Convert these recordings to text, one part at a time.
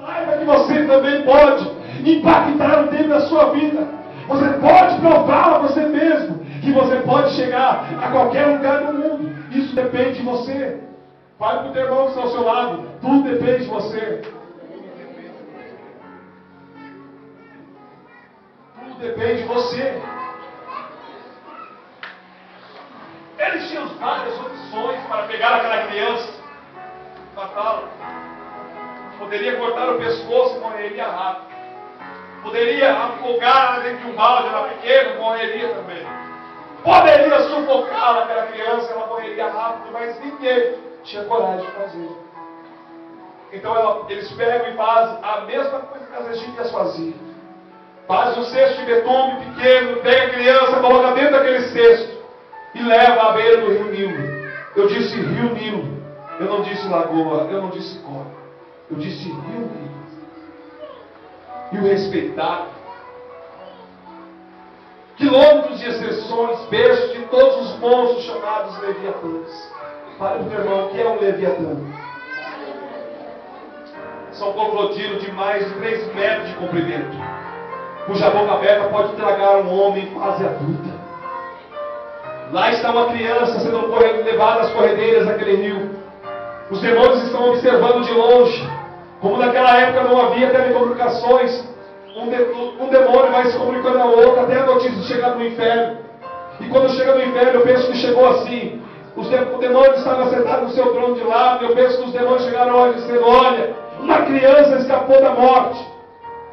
Saiba que você também pode impactar o tempo da sua vida. Você pode provar a você mesmo que você pode chegar a qualquer lugar do mundo. Isso depende de você. Fale para o teu irmão que está ao seu lado. Tudo depende de você. Tudo depende de você. Eles tinham várias opções para pegar aquela criança, matá-la. Poderia cortar o pescoço, morreria rápido. Poderia afogar dentro de um balde, ela pequena, morreria também. Poderia sufocá-la, aquela criança, ela morreria rápido, mas ninguém tinha coragem de fazer. Então eles pegam e fazem a mesma coisa que as egípcias faziam. Fazem um cesto de betume pequeno, pega a criança, coloca dentro daquele cesto e leva à beira do rio Nilo. Eu disse rio Nilo, eu não disse lagoa, eu não disse córrego, eu disse rio Nilo. E o respeitado, quilômetros de exceções, berço de todos os monstros chamados leviatãs. Fale para o teu irmão, o que é um leviatã? São crocodilos de mais de 3 metros de comprimento, cuja boca aberta pode tragar um homem em fase adulta. Lá está uma criança sendo levada às corredeiras daquele rio. Os demônios estão observando de longe. Como naquela época não havia telecomunicações, um demônio vai se comunicando ao outro até a notícia de chegar no inferno. E quando chega no inferno, eu penso que chegou assim. O demônio estava sentado no seu trono de lado. Eu penso que os demônios chegaram hoje dizendo: olha, uma criança escapou da morte.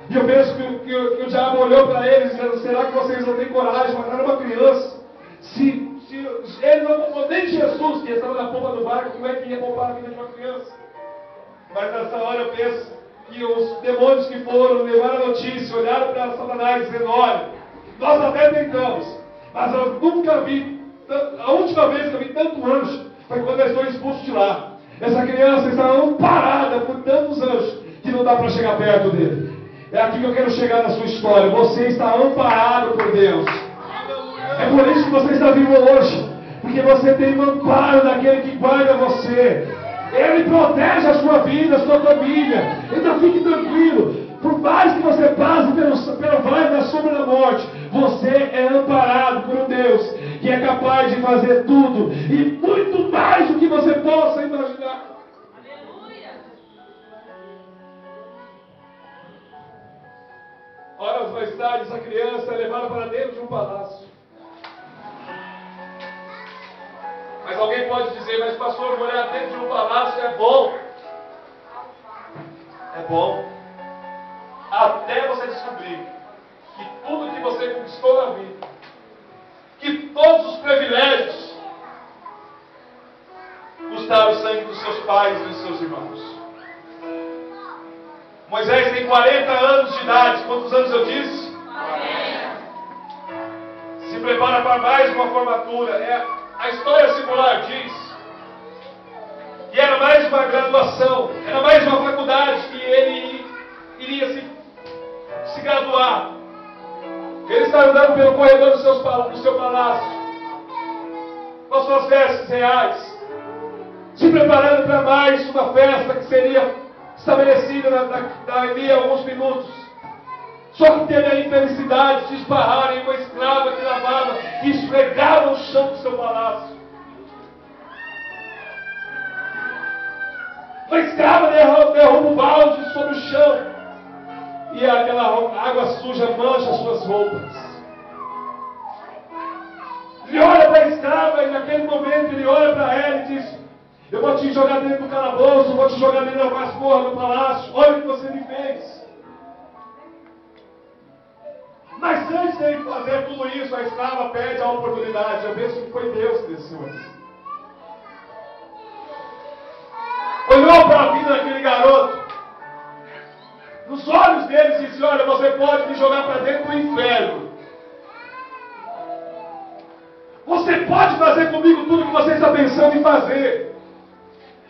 E eu penso que o diabo olhou para eles dizendo: será que vocês não têm coragem de matar uma criança? Se ele não poupou nem Jesus, que estava na pomba do barco, como é que ia poupar a vida de uma criança? Mas nessa hora eu penso que os demônios que foram levar a notícia, olharam para Satanás dizendo: olha, nós até tentamos, mas eu nunca vi, a última vez que eu vi tanto anjo foi quando eu estou expulso de lá. Essa criança está amparada por tantos anjos que não dá para chegar perto dele. É aqui que eu quero chegar na sua história. Você está amparado por Deus. É por isso que você está vivo hoje, porque você tem um amparo daquele que guarda você. Ele protege a sua vida, a sua família. Então fique tranquilo. Por mais que você passe pelo vale da sombra da morte, você é amparado por um Deus que é capaz de fazer tudo e muito mais do que você possa imaginar. Aleluia! Horas mais tarde, essa criança é levada para dentro de um palácio. Mas alguém pode dizer: mas pastor, morar dentro de um palácio é bom. É bom. Até você descobrir que tudo que você conquistou na vida, que todos os privilégios, custaram o sangue dos seus pais e dos seus irmãos. Moisés tem 40 anos de idade. Quantos anos eu disse? 40. Se prepara para mais uma formatura. A história secular diz que era mais uma graduação, era mais uma faculdade que ele iria se graduar. Ele está andando pelo corredor do seu palácio, com as suas vestes reais, se preparando para mais uma festa que seria estabelecida dali a alguns minutos. Só que teve a infelicidade de esbarrar em uma escrava que lavava e esfregava o chão do seu palácio. Uma escrava derruba o balde sobre o chão e aquela água suja mancha as suas roupas. Ele olha para a escrava e naquele momento ele olha para ela e diz: eu vou te jogar dentro do calabouço, vou te jogar dentro da masmorra do palácio. Olha o que você me fez. Mas antes de fazer tudo isso, a escrava perde a oportunidade. Eu penso que foi Deus que desceu aqui. Olhou para a vida daquele garoto, nos olhos dele, e disse: olha, você pode me jogar para dentro do inferno. Você pode fazer comigo tudo que você está pensando em fazer.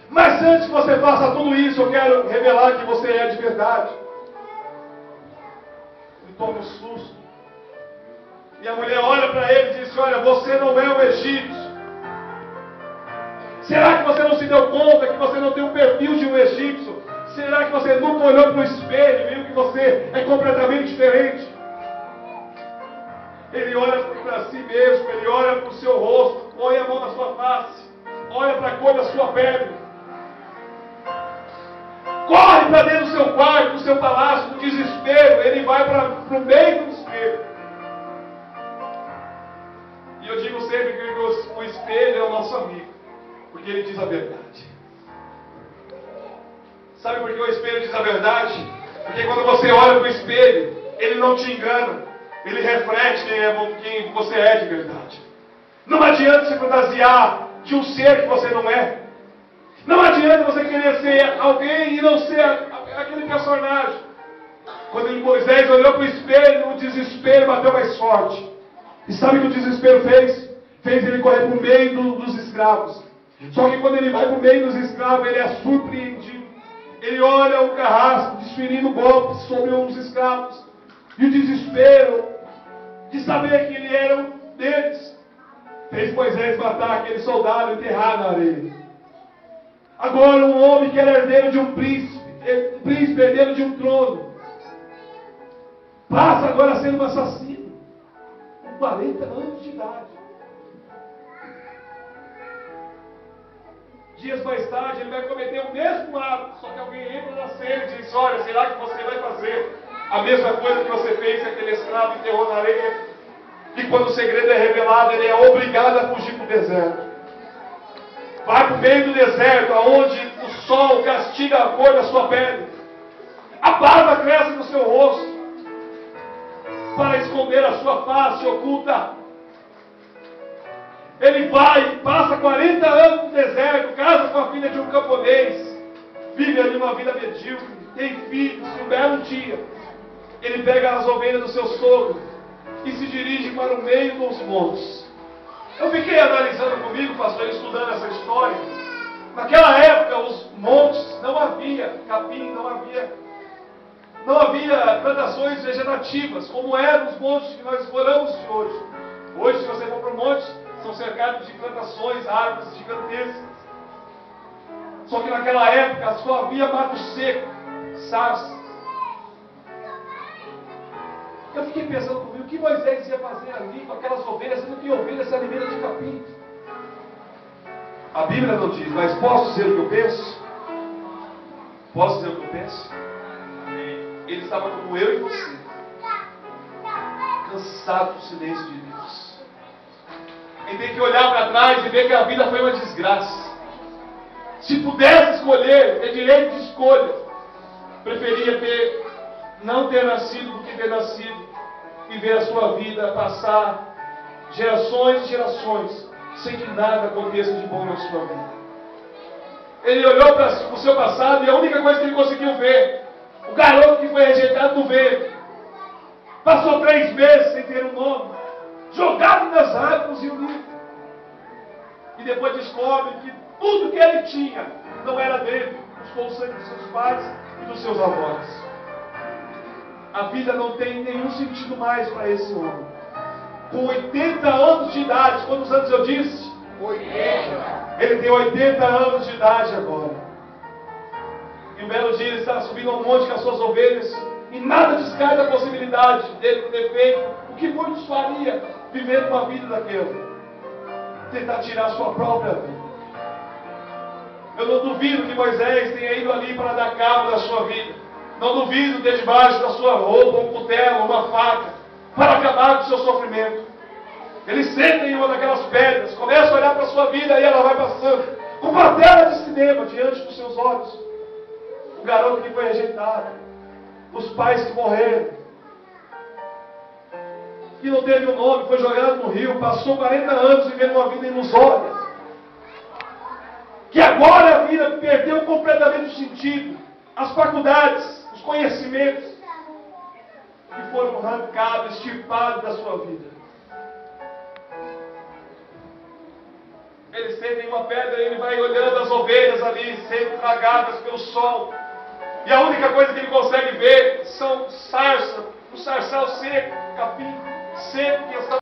Mas antes que você faça tudo isso, eu quero revelar que você é de verdade. Ele toma um susto. E a mulher olha para ele e diz: olha, você não é um egípcio. Será que você não se deu conta que você não tem o perfil de um egípcio? Será que você nunca olhou para o espelho e viu que você é completamente diferente? Ele olha para si mesmo, ele olha para o seu rosto, põe a mão na sua face, olha para a cor da sua pele. Corre para dentro do seu quarto, do seu palácio, no desespero. Ele vai para o meio do espelho. E eu digo sempre que o espelho é o nosso amigo, porque ele diz a verdade. Sabe por que o espelho diz a verdade? Porque quando você olha para o espelho, ele não te engana. Ele reflete quem você é de verdade. Não adianta se fantasiar de um ser que você não é. Não adianta você querer ser alguém e não ser aquele personagem. Quando Moisés olhou para o espelho, o desespero bateu mais forte. E sabe o que o desespero fez? Fez ele correr para o meio dos escravos. Só que quando ele vai para o meio dos escravos, ele é surpreendido. Ele olha o carrasco desferindo golpes sobre uns escravos. E o desespero de saber que ele era um deles fez Moisés matar aquele soldado e enterrar na areia. Agora um homem que era herdeiro de um príncipe herdeiro de um trono, passa agora a ser um assassino, com 40 anos de idade. Dias mais tarde ele vai cometer o mesmo ato, só que alguém entra na cena e diz: olha, será que você vai fazer a mesma coisa que você fez que aquele escravo enterrou na areia? E quando o segredo é revelado, ele é obrigado a fugir para o deserto. Vai para o meio do deserto, aonde o sol castiga a cor da sua pele. A barba cresce no seu rosto, para esconder a sua face oculta. Ele vai, passa 40 anos no deserto, casa com a filha de um camponês, vive ali uma vida medíocre, tem filhos, e um belo dia, ele pega as ovelhas do seu sogro e se dirige para o meio dos montes. Eu fiquei analisando comigo, pastor, estudando essa história. Naquela época, os montes, não havia capim, não havia plantações vegetativas, como eram os montes que nós moramos de hoje. Hoje, se você for para o monte, são cercados de plantações, árvores gigantescas. Só que naquela época só havia mato seco, sarça. Eu fiquei pensando comigo, o que Moisés ia fazer ali com aquelas ovelhas, sendo que ovelhas se alimentam de capim? A Bíblia não diz, mas posso dizer o que eu penso? Posso dizer o que eu penso? Ele estava como eu e você, cansado do silêncio de Deus. Ele tem que olhar para trás e ver que a vida foi uma desgraça. Se pudesse escolher, ter direito de escolha, preferia não ter nascido do que ter nascido, e ver a sua vida passar gerações e gerações sem que nada aconteça de bom na sua vida. Ele olhou para o seu passado e a única coisa que ele conseguiu ver, o garoto que foi rejeitado no ventre, passou 3 meses sem ter um nome, jogado nas águas e unido. E depois descobre que tudo que ele tinha não era dele, buscou o sangue dos seus pais e dos seus avós. A vida não tem nenhum sentido mais para esse homem. Com 80 anos de idade, quantos anos eu disse? 80. Ele tem 80 anos de idade agora. E um belo dia ele está subindo ao monte com as suas ovelhas, e nada descarta a possibilidade dele ter feito o que muitos fariam, vivendo uma vida daquela. Tentar tirar a sua própria vida. Eu não duvido que Moisés tenha ido ali para dar cabo da sua vida. Não duvido ter debaixo da sua roupa um cutelo, uma faca, para acabar com o seu sofrimento. Ele senta em uma daquelas pedras, começa a olhar para a sua vida e ela vai passando, com uma tela de cinema diante dos seus olhos. O garoto que foi rejeitado, os pais que morreram, que não teve um nome, foi jogado no rio, passou 40 anos vivendo uma vida ilusória, que agora a vida perdeu completamente o sentido, as faculdades, os conhecimentos que foram arrancados, extirpados da sua vida. Ele senta em uma pedra e ele vai olhando as ovelhas ali, sendo tragadas pelo sol. E a única coisa que ele consegue ver são sarça, um sarçal seco, capim seco que está